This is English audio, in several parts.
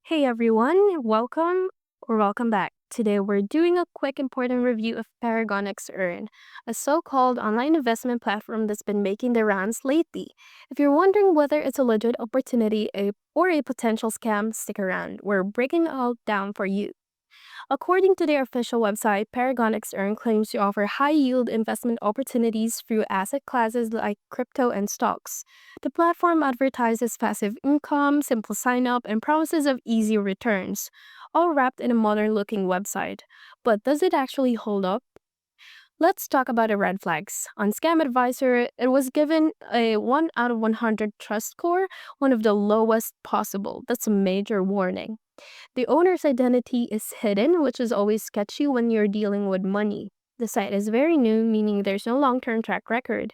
Hey everyone, welcome back. Today we're doing a quick important review of Paragonix Earn, a so-called online investment platform that's been making the rounds lately. If you're wondering whether it's a legit opportunity or a potential scam, stick around. We're breaking it all down for you. According to their official website, Paragonix Earn claims to offer high-yield investment opportunities through asset classes like crypto and stocks. The platform advertises passive income, simple sign-up, and promises of easy returns, all wrapped in a modern-looking website. But does it actually hold up? Let's talk about the red flags. On Scam Advisor, it was given a 1 out of 100 trust score, one of the lowest possible. That's a major warning. The owner's identity is hidden, which is always sketchy when you're dealing with money. The site is very new, meaning there's no long-term track record.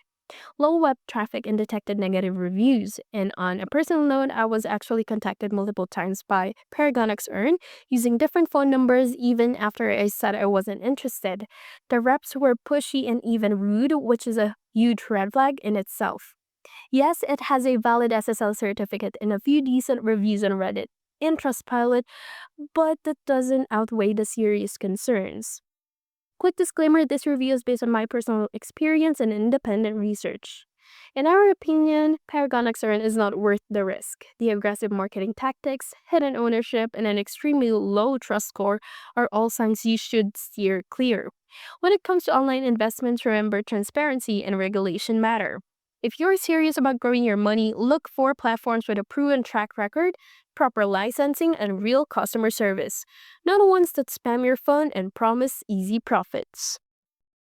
Low web traffic and detected negative reviews. And on a personal note, I was actually contacted multiple times by Paragonix Earn using different phone numbers even after I said I wasn't interested. The reps were pushy and even rude, which is a huge red flag in itself. Yes, it has a valid SSL certificate and a few decent reviews on Reddit and Trustpilot, but that doesn't outweigh the serious concerns. Quick disclaimer, this review is based on my personal experience and independent research. In our opinion, Paragonix Earn is not worth the risk. The aggressive marketing tactics, hidden ownership, and an extremely low trust score are all signs you should steer clear. When it comes to online investments, remember transparency and regulation matter. If you're serious about growing your money, look for platforms with a proven track record, proper licensing, and real customer service, not ones that spam your phone and promise easy profits.